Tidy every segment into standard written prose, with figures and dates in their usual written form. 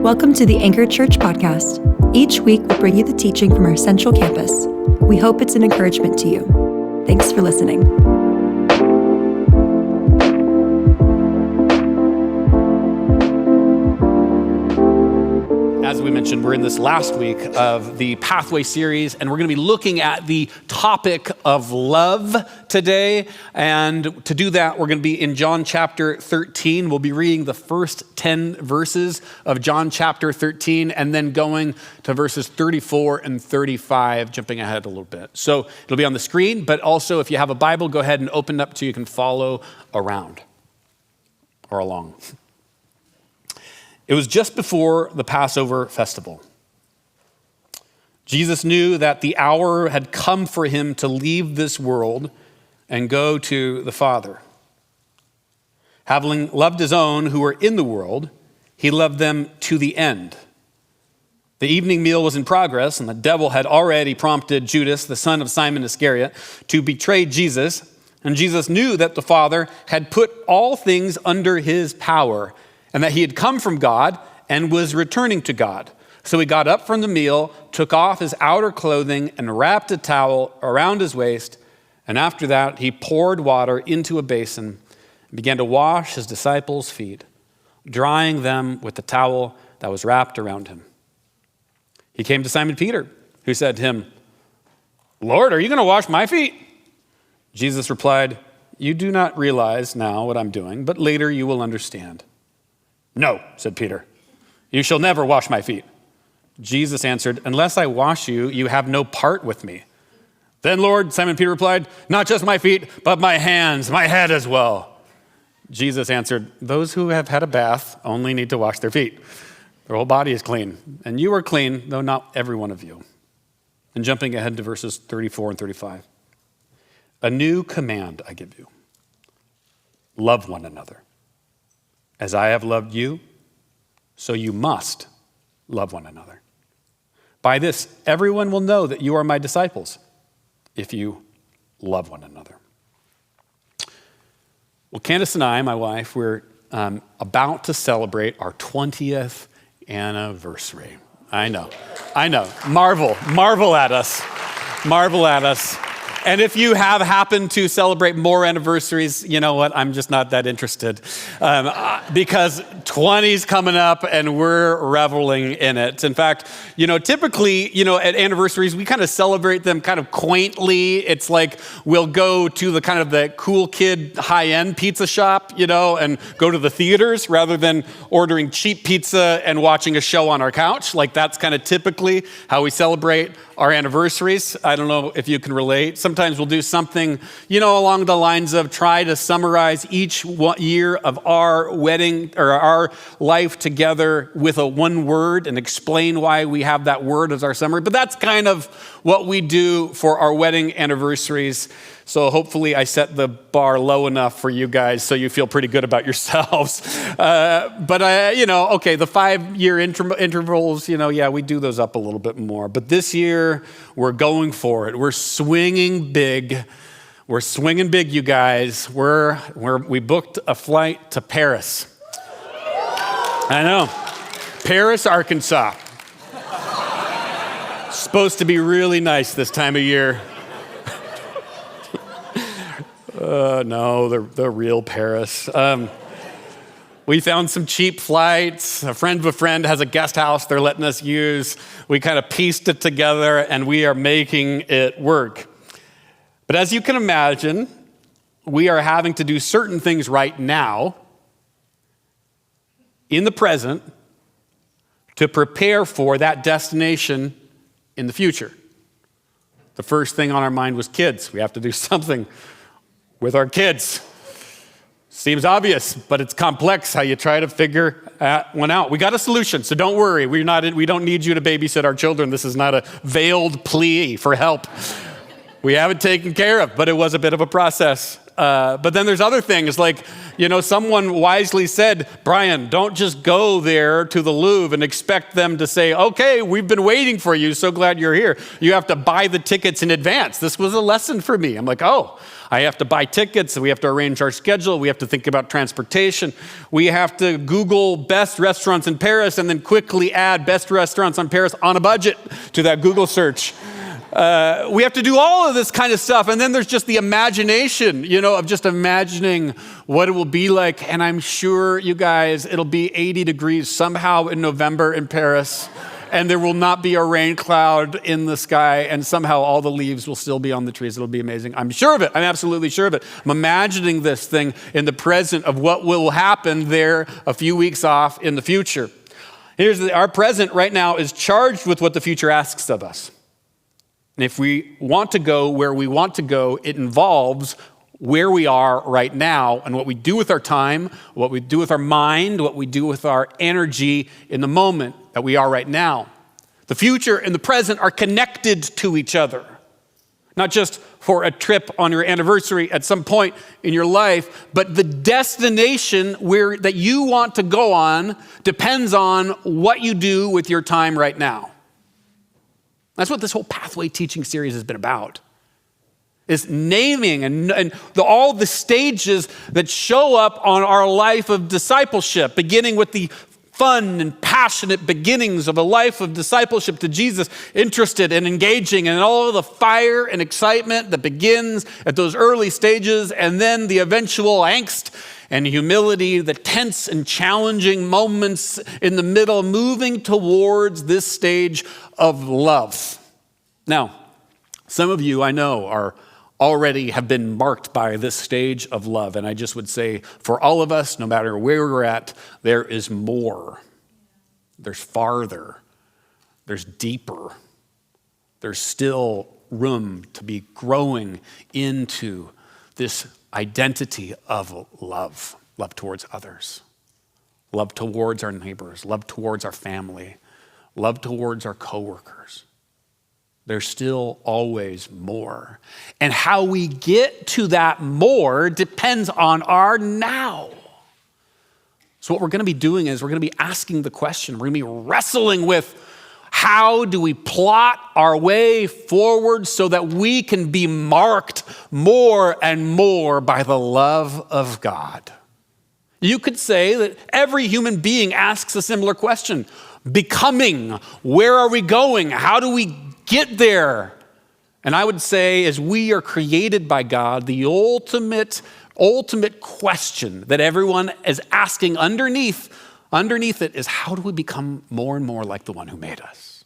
Welcome to the Anchor Church podcast. Each week, we'll bring you the teaching from our central campus. We hope it's an encouragement to you. Thanks for listening. As we mentioned, we're in this last week of the Pathway series, and we're going to be looking at the topic of love today. And to do that, we're going to be in John chapter 13. We'll be reading the first 10 verses of John chapter 13, and then going to verses 34 and 35, jumping ahead a little bit. So it'll be on the screen, but also if you have a Bible, go ahead and open it up so you can follow around or along. It was just before the Passover festival. Jesus knew that the hour had come for him to leave this world and go to the Father. Having loved his own who were in the world, he loved them to the end. The evening meal was in progress, and the devil had already prompted Judas, the son of Simon Iscariot, to betray Jesus. And Jesus knew that the Father had put all things under his power, and that he had come from God and was returning to God. So he got up from the meal, took off his outer clothing, and wrapped a towel around his waist. And after that, he poured water into a basin and began to wash his disciples' feet, drying them with the towel that was wrapped around him. He came to Simon Peter, who said to him, "Lord, are you going to wash my feet?" Jesus replied, "You do not realize now what I'm doing, but later you will understand." "No," said Peter, "you shall never wash my feet." Jesus answered, "Unless I wash you, you have no part with me." "Then, Lord," Simon Peter replied, "not just my feet, but my hands, my head as well." Jesus answered, "Those who have had a bath only need to wash their feet. Their whole body is clean, and you are clean, though not every one of you." And jumping ahead to verses 34 and 35. "A new command I give you. Love one another. As I have loved you, so you must love one another. By this, everyone will know that you are my disciples, if you love one another." Well, Candace and I, my wife, we're about to celebrate our 20th anniversary. I know. Marvel at us. And if you have happened to celebrate more anniversaries, you know what? I'm just not that interested because 20's coming up and we're reveling in it. In fact, typically, at anniversaries, we kind of celebrate them kind of quaintly. It's like we'll go to the kind of the cool kid high-end pizza shop, and go to the theaters rather than ordering cheap pizza and watching a show on our couch. Like that's kind of typically how we celebrate our anniversaries. I don't know if you can relate. Sometimes we'll do something, along the lines of try to summarize each year of our wedding or our life together with a one word and explain why we have that word as our summary. But that's kind of what we do for our wedding anniversaries. So hopefully I set the bar low enough for you guys so you feel pretty good about yourselves. But the 5-year intervals, we do those up a little bit more. But this year, we're going for it. We're swinging big. We're swinging big, you guys. We booked a flight to Paris. I know. Paris, Arkansas. Supposed to be really nice this time of year. No, the real Paris. We found some cheap flights. A friend of a friend has a guest house they're letting us use. We kind of pieced it together and we are making it work. But as you can imagine, we are having to do certain things right now in the present to prepare for that destination in the future. The first thing on our mind was kids. We have to do something with our kids. Seems obvious, but it's complex how you try to figure one out. We got a solution, so don't worry. We don't need you to babysit our children. This is not a veiled plea for help. We have it taken care of, but it was a bit of a process. But then there's other things like, someone wisely said, Bryan, don't just go there to the Louvre and expect them to say, okay, we've been waiting for you. So glad you're here. You have to buy the tickets in advance. This was a lesson for me. I'm like, oh, I have to buy tickets. We have to arrange our schedule. We have to think about transportation. We have to Google best restaurants in Paris and then quickly add best restaurants in Paris on a budget to that Google search. We have to do all of this kind of stuff. And then there's just the imagination, of just imagining what it will be like. And I'm sure, you guys, it'll be 80 degrees somehow in November in Paris. And there will not be a rain cloud in the sky. And somehow all the leaves will still be on the trees. It'll be amazing. I'm sure of it. I'm absolutely sure of it. I'm imagining this thing in the present of what will happen there a few weeks off in the future. Our present right now is charged with what the future asks of us. And if we want to go where we want to go, it involves where we are right now and what we do with our time, what we do with our mind, what we do with our energy in the moment that we are right now. The future and the present are connected to each other, not just for a trip on your anniversary at some point in your life, but the destination that you want to go on depends on what you do with your time right now. That's what this whole Pathway teaching series has been about, is naming and all the stages that show up on our life of discipleship, beginning with the fun and passionate beginnings of a life of discipleship to Jesus, interested and engaging, and all of the fire and excitement that begins at those early stages, and then the eventual angst and humility, the tense and challenging moments in the middle, moving towards this stage of love. Now, some of you I know already have been marked by this stage of love. And I just would say for all of us, no matter where we're at, there is more. There's farther. There's deeper. There's still room to be growing into this identity of love towards others, love towards our neighbors, love towards our family, love towards our coworkers. There's still always more. And how we get to that more depends on our now. So what we're going to be doing is we're going to be asking the question, we're going to be wrestling with how do we plot our way forward so that we can be marked more and more by the love of God. You could say that every human being asks a similar question. Becoming, where are we going? How do we get there? And I would say, as we are created by God, the ultimate question that everyone is asking underneath it is, how do we become more and more like the one who made us?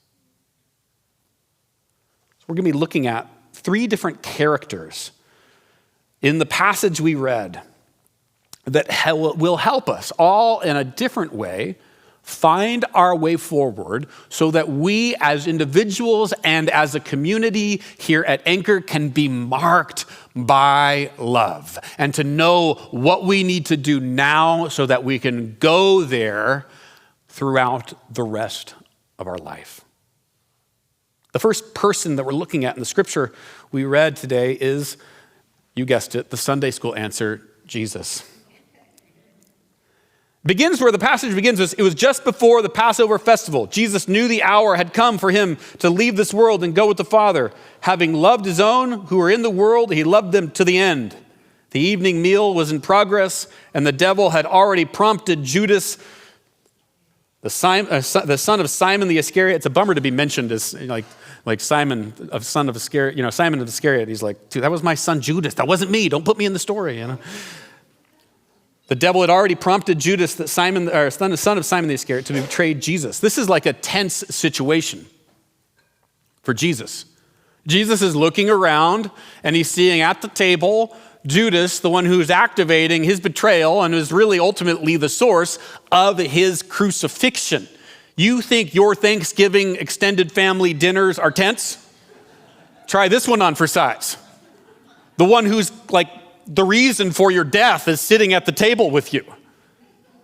So we're going to be looking at 3 different characters in the passage we read that will help us all in a different way find our way forward so that we as individuals and as a community here at Anchor can be marked by love and to know what we need to do now so that we can go there throughout the rest of our life. The first person that we're looking at in the scripture we read today is, you guessed it, the Sunday school answer, Jesus. Begins where the passage begins. It was just before the Passover festival. Jesus knew the hour had come for him to leave this world and go with the Father. Having loved his own who were in the world, he loved them to the end. The evening meal was in progress, and the devil had already prompted Judas, the son of Simon the Iscariot. It's a bummer to be mentioned as like Simon, son of Iscariot. Simon of Iscariot. He's like, dude, that was my son Judas. That wasn't me. Don't put me in the story. The devil had already prompted Judas, the son of Simon the Iscariot, to betray Jesus. This is like a tense situation for Jesus. Jesus is looking around and he's seeing at the table Judas, the one who's activating his betrayal and is really ultimately the source of his crucifixion. You think your Thanksgiving extended family dinners are tense? Try this one on for size. The one who's like the reason for your death is sitting at the table with you.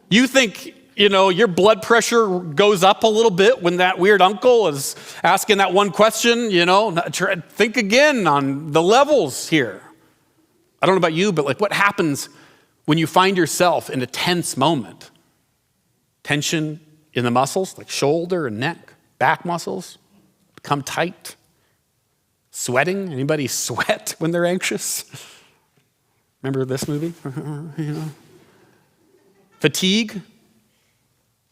You think, your blood pressure goes up a little bit when that weird uncle is asking that one question, think again on the levels here. I don't know about you, but like what happens when you find yourself in a tense moment? Tension in the muscles, like shoulder and neck, back muscles become tight. Sweating, anybody sweat when they're anxious? Remember this movie? Fatigue,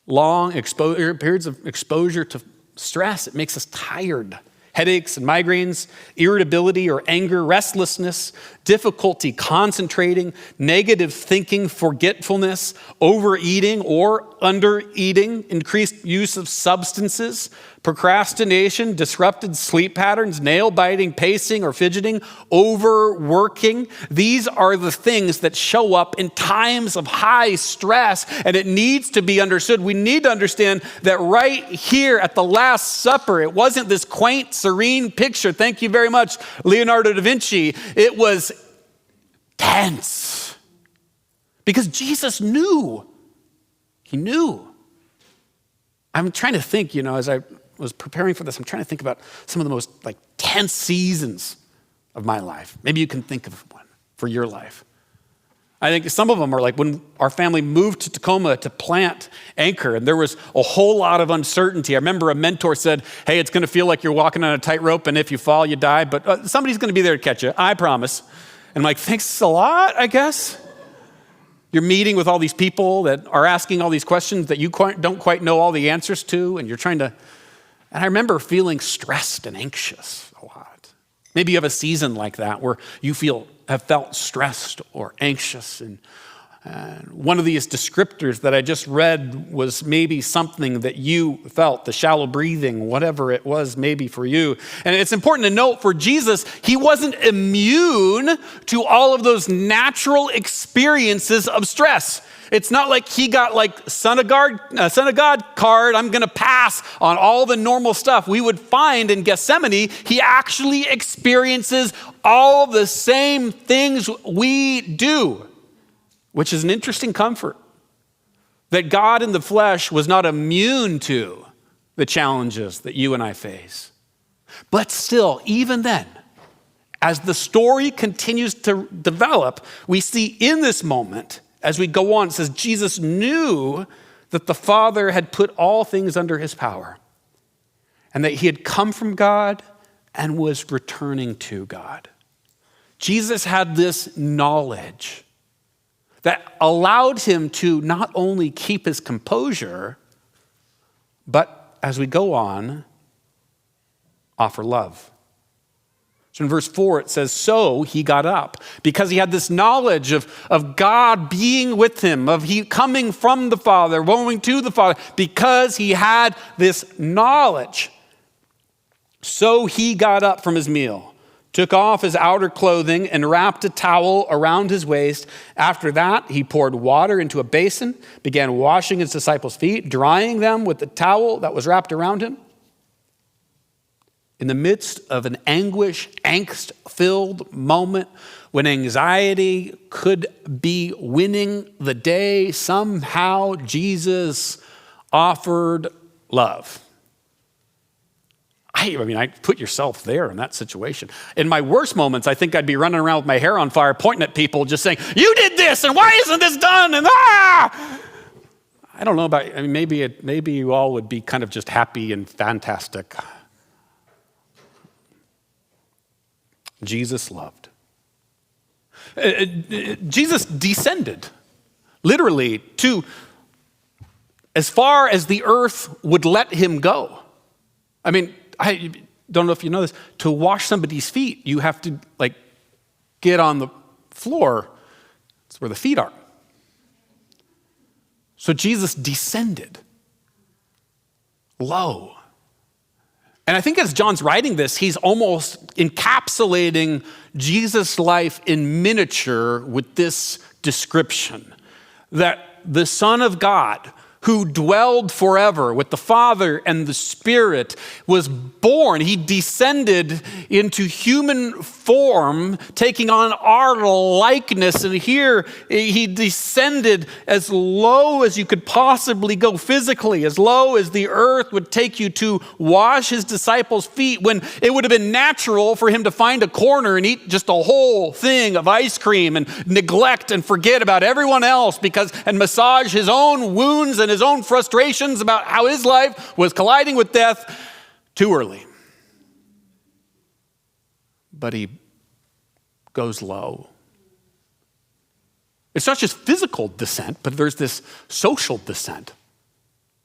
long periods of exposure to stress, it makes us tired. Headaches and migraines, irritability or anger, restlessness, difficulty concentrating, negative thinking, forgetfulness, overeating or undereating, increased use of substances, procrastination, disrupted sleep patterns, nail biting, pacing or fidgeting, overworking. These are the things that show up in times of high stress, and it needs to be understood. We need to understand that right here at the Last Supper, it wasn't this quaint, serene picture. Thank you very much, Leonardo da Vinci. It was tense because Jesus knew. He knew. I'm trying to think, as I was preparing for this, I'm trying to think about some of the most tense seasons of my life. Maybe you can think of one for your life. I think some of them are like when our family moved to Tacoma to plant Anchor, and there was a whole lot of uncertainty. I remember a mentor said, hey, it's going to feel like you're walking on a tightrope, and if you fall, you die, but somebody's going to be there to catch you, I promise. And I'm like, thanks a lot, I guess. You're meeting with all these people that are asking all these questions that you don't quite know all the answers to, and you're trying to, and I remember feeling stressed and anxious a lot. Maybe you have a season like that where you have felt stressed or anxious. And one of these descriptors that I just read was maybe something that you felt, the shallow breathing, whatever it was maybe for you. And it's important to note for Jesus, he wasn't immune to all of those natural experiences of stress. It's not like he got son of God card, I'm going to pass on all the normal stuff. We would find in Gethsemane, he actually experiences all the same things we do, which is an interesting comfort, that God in the flesh was not immune to the challenges that you and I face. But still, even then, as the story continues to develop, we see in this moment, as we go on, it says Jesus knew that the Father had put all things under his power and that he had come from God and was returning to God. Jesus had this knowledge that allowed him to not only keep his composure, but as we go on, offer love. So in verse 4, it says, so he got up because he had this knowledge of God being with him, of he coming from the Father, going to the Father, because he had this knowledge. So he got up from his meal, took off his outer clothing and wrapped a towel around his waist. After that, he poured water into a basin, began washing his disciples' feet, drying them with the towel that was wrapped around him. In the midst of an angst-filled moment when anxiety could be winning the day, somehow Jesus offered love. I put yourself there in that situation. In my worst moments, I think I'd be running around with my hair on fire, pointing at people, just saying, you did this, and why isn't this done? And I don't know about, maybe you all would be kind of just happy and fantastic. Jesus loved. Jesus descended, literally, to as far as the earth would let him go. I don't know if you know this. To wash somebody's feet, you have to get on the floor. That's where the feet are. So Jesus descended low. And I think as John's writing this, he's almost encapsulating Jesus' life in miniature with this description, that the Son of God, who dwelled forever with the Father and the Spirit, was born. He descended into human form, taking on our likeness. And here he descended as low as you could possibly go physically, as low as the earth would take you to wash his disciples' feet, when it would have been natural for him to find a corner and eat just a whole thing of ice cream and neglect and forget about everyone else and massage his own wounds and his own frustrations about how his life was colliding with death too early. But he goes low. It's not just physical descent, but there's this social descent.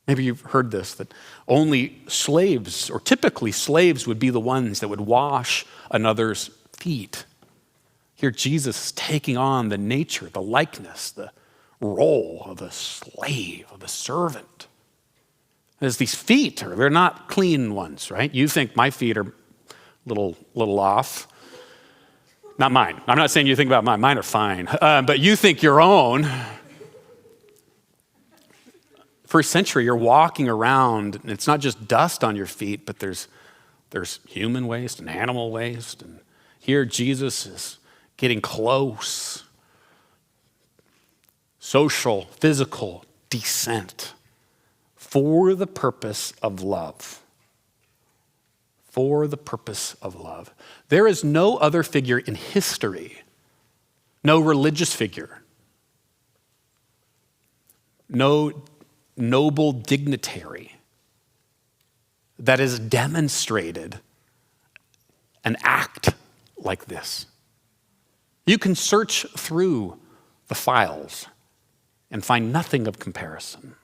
Maybe you've heard this, that only slaves, or typically slaves, would be the ones that would wash another's feet. Here Jesus is taking on the nature, the likeness, the role of a slave, of a servant. As these feet they're not clean ones, right? You think my feet are a little off. Not mine. I'm not saying you think about mine. Mine are fine. But you think your own. First century, you're walking around, and it's not just dust on your feet, but there's human waste and animal waste. And here Jesus is getting close. Social, physical descent for the purpose of love. For the purpose of love. There is no other figure in history, no religious figure, no noble dignitary that has demonstrated an act like this. You can search through the files and find nothing of comparison.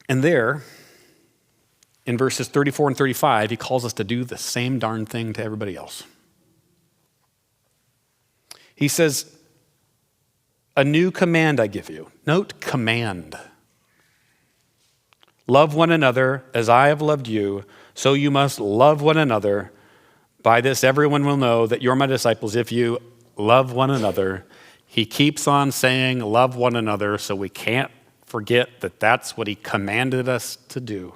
And there, in verses 34 and 35, he calls us to do the same darn thing to everybody else. He says, "A new command I give you." Note command. "Love one another as I have loved you, so you must love one another. By this, everyone will know that you're my disciples if you love one another." He keeps on saying, love one another, so we can't forget that that's what he commanded us to do.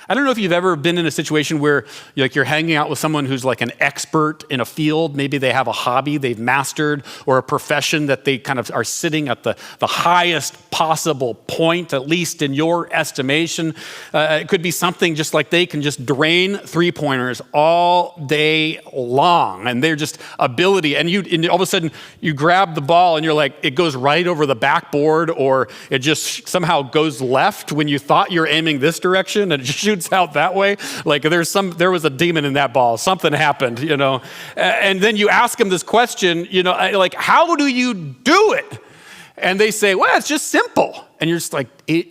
I don't know if you've ever been in a situation where you're hanging out with someone who's like an expert in a field. Maybe they have a hobby they've mastered, or a profession that they kind of are sitting at the highest possible point, at least in your estimation. It could be something just like they can just drain three-pointers all day long, and they're just ability. And all of a sudden you grab the ball and you're like, it goes right over the backboard, or it just somehow goes left when you thought you're aiming this direction, and it just shoots out that way. Like there was a demon in that ball. Something happened, And then you ask them this question, like, how do you do it? And they say, well, it's just simple. And you're just like, it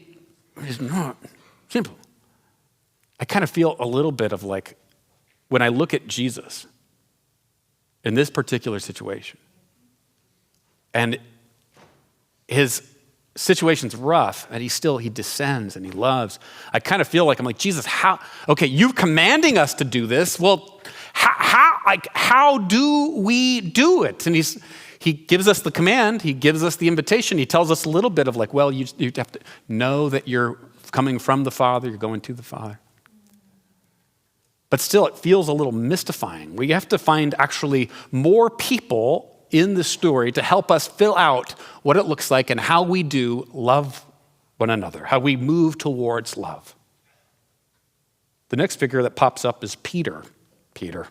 is not simple. I kind of feel a little bit of like, when I look at Jesus in this particular situation, and his situation's rough, and he descends and he loves. I kind of feel like, I'm like, Jesus, how? Okay, you're commanding us to do this. Well, how do we do it? And he gives us the command. He gives us the invitation. He tells us a little bit of like, well, you have to know that you're coming from the Father. You're going to the Father. But still, it feels a little mystifying. We have to find actually more people in the story to help us fill out what it looks like and how we do love one another, how we move towards love. The next figure that pops up is Peter. Peter,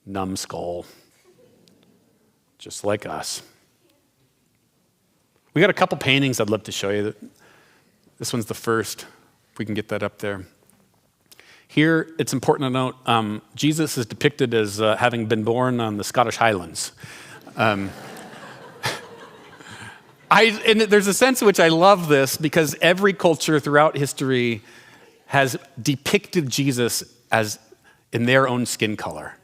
numbskull, just like us. We got a couple paintings I'd love to show you. This one's the first, if we can get that up there. Here, it's important to note, Jesus is depicted as having been born on the Scottish Highlands. And there's a sense in which I love this, because every culture throughout history has depicted Jesus as in their own skin color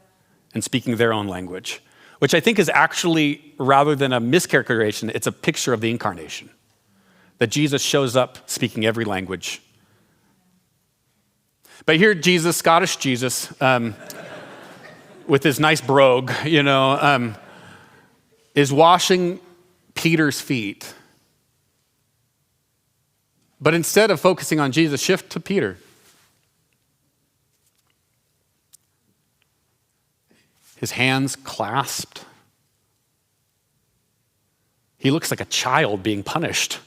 and speaking their own language, which I think is actually, rather than a mischaracterization, it's a picture of the incarnation, that Jesus shows up speaking every language. But here, Jesus, Scottish Jesus, with his nice brogue, is washing Peter's feet. But instead of focusing on Jesus, shift to Peter. His hands clasped. He looks like a child being punished.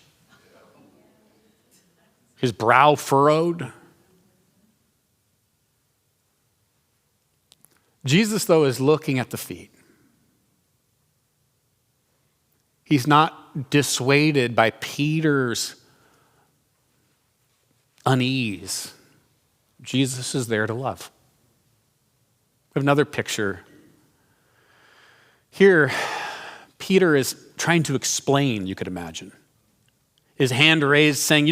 His brow furrowed. Jesus, though, is looking at the feet. He's not dissuaded by Peter's unease. Jesus is there to love. We have another picture. Here, Peter is trying to explain, you could imagine. His hand raised saying,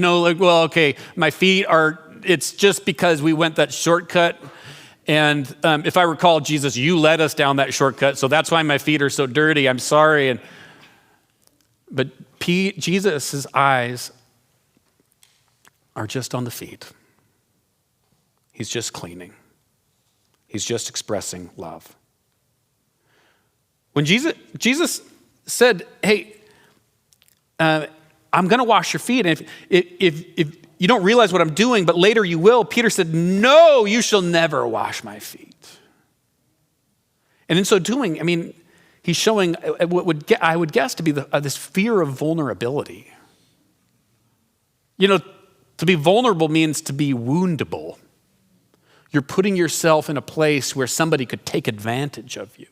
my feet it's just because we went that shortcut. And if I recall, Jesus, you led us down that shortcut. So that's why my feet are so dirty. I'm sorry. But Jesus' eyes are just on the feet. He's just cleaning. He's just expressing love. When Jesus said, hey, I'm going to wash your feet, and if you don't realize what I'm doing, but later you will, Peter said, no, you shall never wash my feet. And in so doing, he's showing what I would guess to be this fear of vulnerability. To be vulnerable means to be woundable. You're putting yourself in a place where somebody could take advantage of you.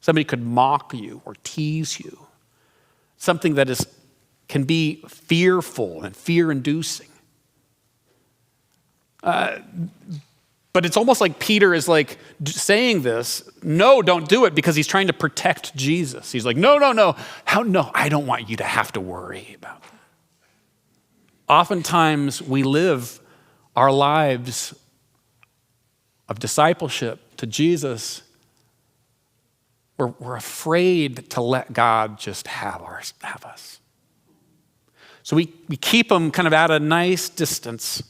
Somebody could mock you or tease you. Something that can be fearful and fear-inducing. But it's almost like Peter is like saying this, no, don't do it, because he's trying to protect Jesus. He's like, no. No, I don't want you to have to worry about that. Oftentimes we live our lives of discipleship to Jesus. We're afraid to let God just have us. So we keep him kind of at a nice distance,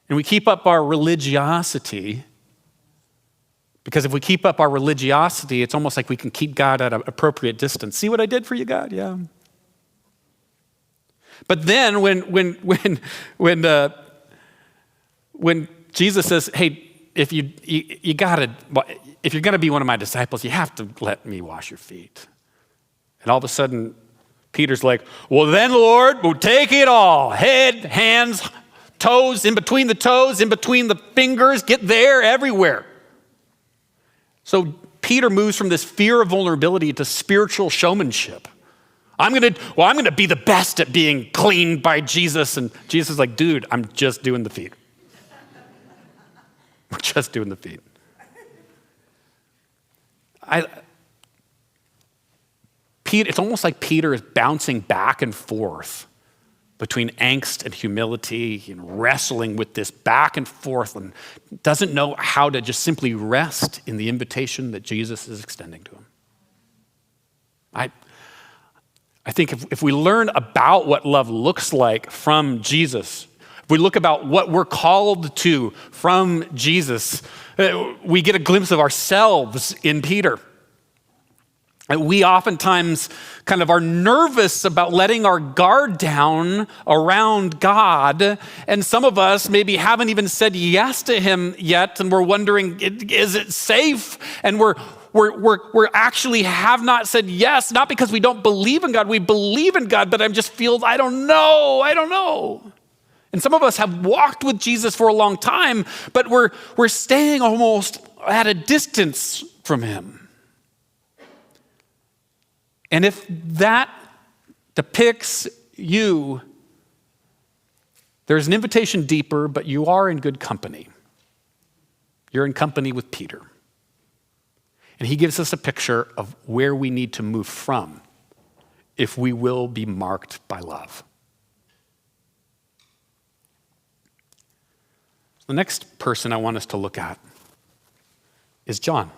and we keep up our religiosity, because if we keep up our religiosity, it's almost like we can keep God at an appropriate distance. See what I did for you, God? Yeah. But then when Jesus says, hey, if you're gonna be one of my disciples, you have to let me wash your feet. And all of a sudden, Peter's like, well then, Lord, we'll take it all. Head, hands, toes, in between the fingers, get there, everywhere. So Peter moves from this fear of vulnerability to spiritual showmanship. I'm gonna be the best at being cleaned by Jesus. And Jesus is like, dude, I'm just doing the feet. We're just doing the feet. It's almost like Peter is bouncing back and forth between angst and humility, wrestling with this back and forth, and doesn't know how to just simply rest in the invitation that Jesus is extending to him. I think if we learn about what love looks like from Jesus, if we look about what we're called to from Jesus, we get a glimpse of ourselves in Peter. We oftentimes kind of are nervous about letting our guard down around God. And some of us maybe haven't even said yes to him yet. And we're wondering, is it safe? And we're actually have not said yes, not because we don't believe in God. We believe in God, but I just feel, I don't know. And some of us have walked with Jesus for a long time, but we're staying almost at a distance from him. And if that depicts you, there's an invitation deeper, but you are in good company. You're in company with Peter. And he gives us a picture of where we need to move from if we will be marked by love. The next person I want us to look at is John.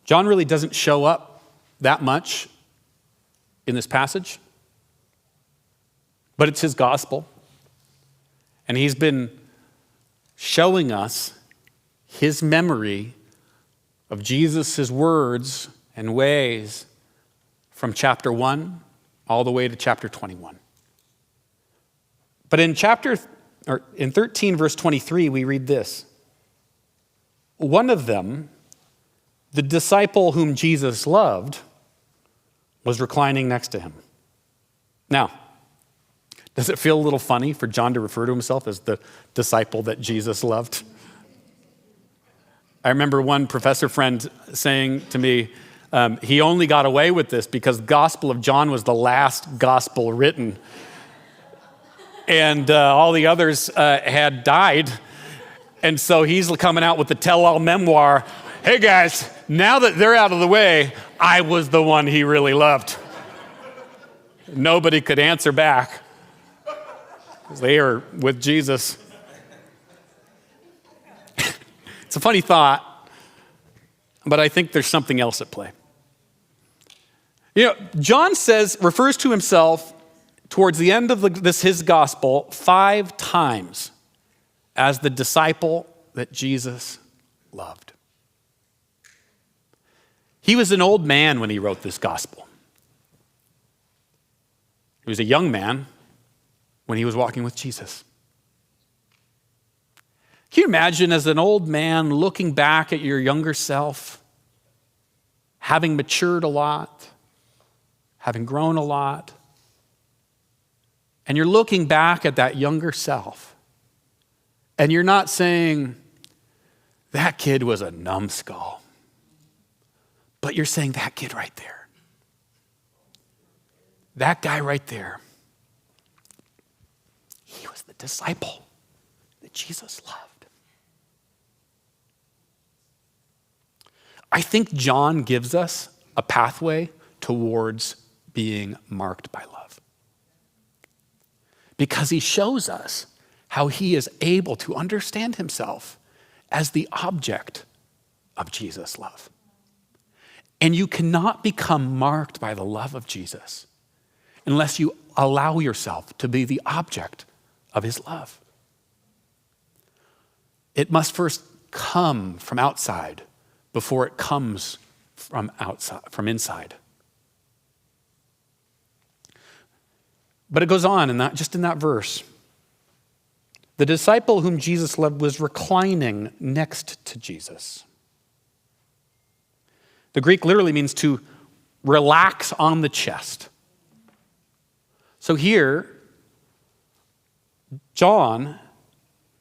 John really doesn't show up that much in this passage, but it's his gospel. And he's been showing us his memory of Jesus' words and ways from chapter 1 all the way to chapter 21. But in 13 verse 23, we read this. One of them, the disciple whom Jesus loved, was reclining next to him. Now, does it feel a little funny for John to refer to himself as the disciple that Jesus loved? I remember one professor friend saying to me, he only got away with this because the Gospel of John was the last gospel written. And all the others had died. And so he's coming out with the tell-all memoir. Hey guys, now that they're out of the way, I was the one he really loved. Nobody could answer back because they are with Jesus. It's a funny thought, but I think there's something else at play. John refers to himself towards the end of his gospel 5 times as the disciple that Jesus loved. He was an old man when he wrote this gospel. He was a young man when he was walking with Jesus. Can you imagine as an old man looking back at your younger self, having matured a lot, having grown a lot, and you're looking back at that younger self, and you're not saying, that kid was a numbskull, but you're saying, that kid right there, that guy right there, he was the disciple that Jesus loved. I think John gives us a pathway towards being marked by love, because he shows us how he is able to understand himself as the object of Jesus' love. And you cannot become marked by the love of Jesus unless you allow yourself to be the object of his love. It must first come from outside before it comes from inside. But it goes on just in that verse. The disciple whom Jesus loved was reclining next to Jesus. The Greek literally means to relax on the chest. So here, John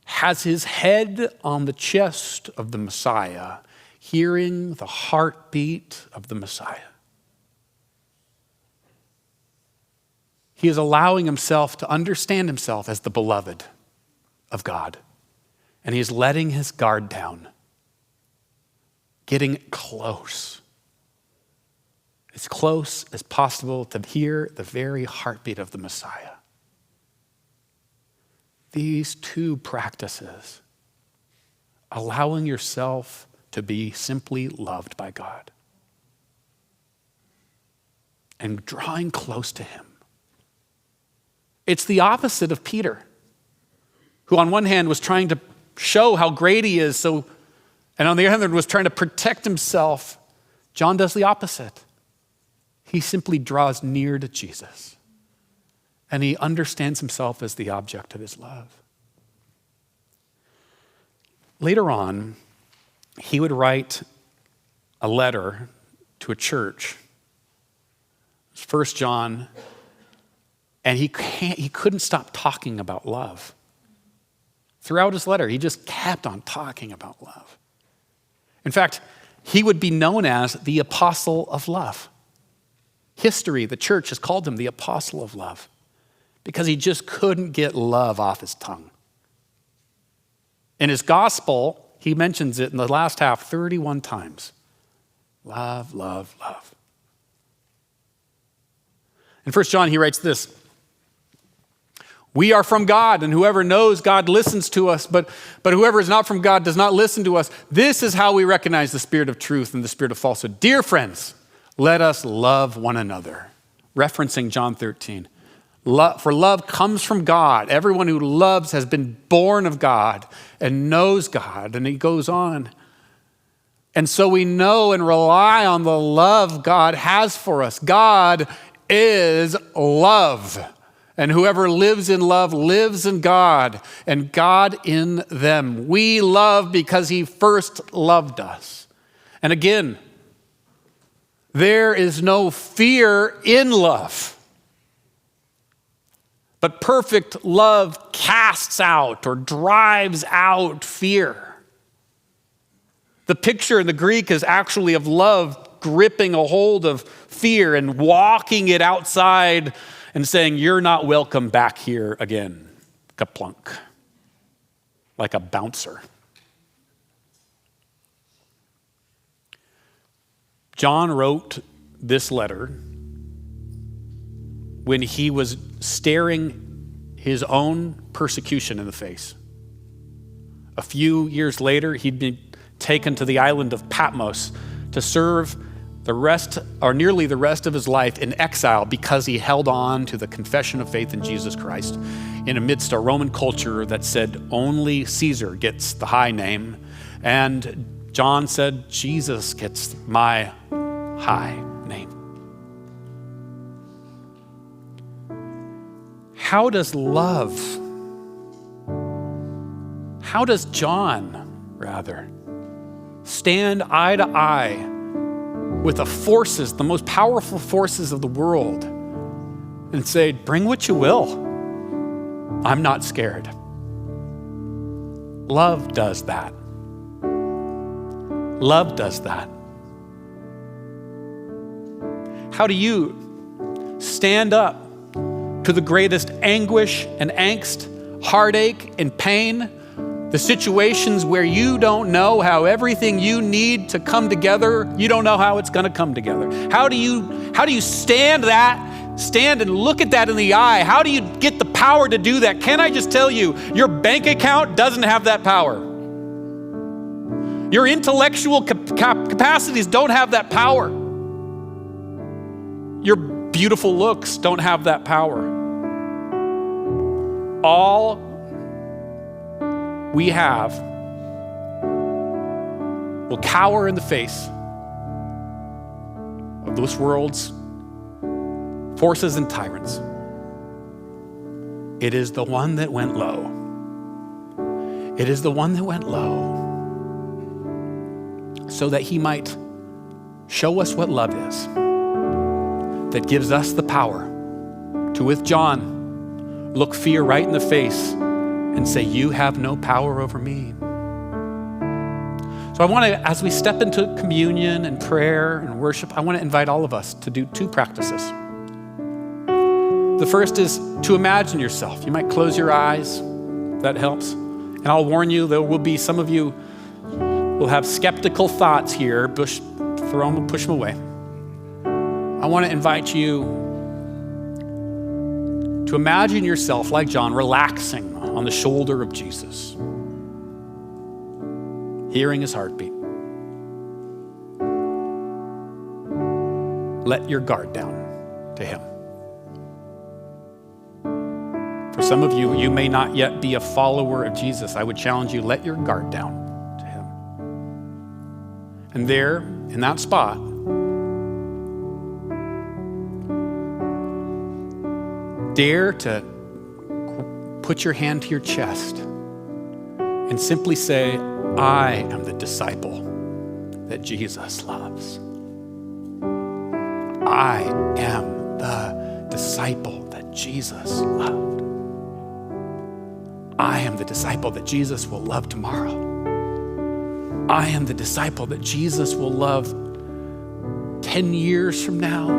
has his head on the chest of the Messiah, hearing the heartbeat of the Messiah. He is allowing himself to understand himself as the beloved of God. And he is letting his guard down, getting close, as close as possible to hear the very heartbeat of the Messiah. These 2 practices, allowing yourself to be simply loved by God and drawing close to him. It's the opposite of Peter, who on one hand was trying to show how great he is, and on the other hand was trying to protect himself. John does the opposite. He simply draws near to Jesus, and he understands himself as the object of his love. Later on, he would write a letter to a church, 1 John, and he couldn't stop talking about love. Throughout his letter, he just kept on talking about love. In fact, he would be known as the apostle of love. History, the church has called him the apostle of love because he just couldn't get love off his tongue. In his gospel, he mentions it in the last half 31 times. Love, love, love. In 1 John, he writes this: we are from God, and whoever knows God listens to us, but whoever is not from God does not listen to us. This is how we recognize the spirit of truth and the spirit of falsehood. Dear friends, let us love one another. Referencing John 13. For love comes from God. Everyone who loves has been born of God and knows God. And he goes on. And so we know and rely on the love God has for us. God is love. And whoever lives in love lives in God, and God in them. We love because he first loved us. And again, there is no fear in love. But perfect love casts out or drives out fear. The picture in the Greek is actually of love gripping a hold of fear and walking it outside and saying, you're not welcome back here again. Kaplunk. Like a bouncer. John wrote this letter when he was staring his own persecution in the face. A few years later, he'd been taken to the island of Patmos to serve nearly the rest of his life in exile because he held on to the confession of faith in Jesus Christ in amidst a Roman culture that said only Caesar gets the high name. And John said, Jesus gets my high name. How does John, stand eye to eye with the most powerful forces of the world and say, bring what you will. I'm not scared. Love does that. Love does that. How do you stand up to the greatest anguish and angst, heartache and pain, the situations where you don't know how everything you need to come together, you don't know how it's going to come together? How do you stand and look at that in the eye? How do you get the power to do that? Can I just tell you, your bank account doesn't have that power. Your intellectual capacities don't have that power. Your beautiful looks don't have that power. All we have will cower in the face of this world's forces and tyrants. It is the one that went low. It is the one that went low so that he might show us what love is, that gives us the power to, with John, look fear right in the face and say, you have no power over me. So I want to, as we step into communion and prayer and worship, I want to invite all of us to do two practices. The first is to imagine yourself. You might close your eyes. That helps. And I'll warn you, there will be some of you will have skeptical thoughts here. Push them away. I want to invite you to imagine yourself, like John, relaxing on the shoulder of Jesus, hearing his heartbeat. Let your guard down to him. For some of you, you may not yet be a follower of Jesus. I would challenge you, let your guard down to him. And there, in that spot, dare to put your hand to your chest and simply say, I am the disciple that Jesus loves. I am the disciple that Jesus loved. I am the disciple that Jesus will love tomorrow. I am the disciple that Jesus will love 10 years from now.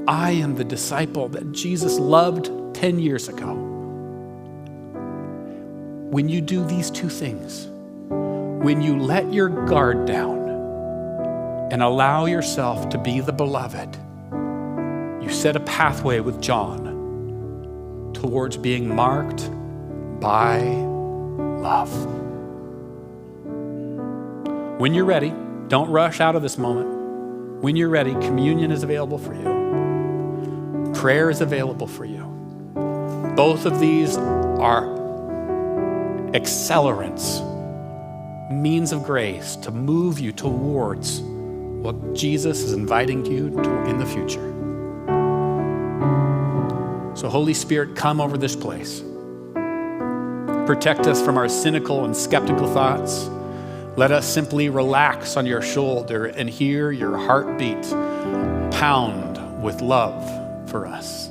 I am the disciple that Jesus loved 10 years ago. When you do these two things, when you let your guard down and allow yourself to be the beloved, you set a pathway with John towards being marked by love. When you're ready, don't rush out of this moment. When you're ready, communion is available for you. prayer is available for you. Both of these are accelerants, means of grace to move you towards what Jesus is inviting you to in the future. So Holy Spirit, come over this place. Protect us from our cynical and skeptical thoughts. Let us simply relax on your shoulder and hear your heartbeat pound with love for us.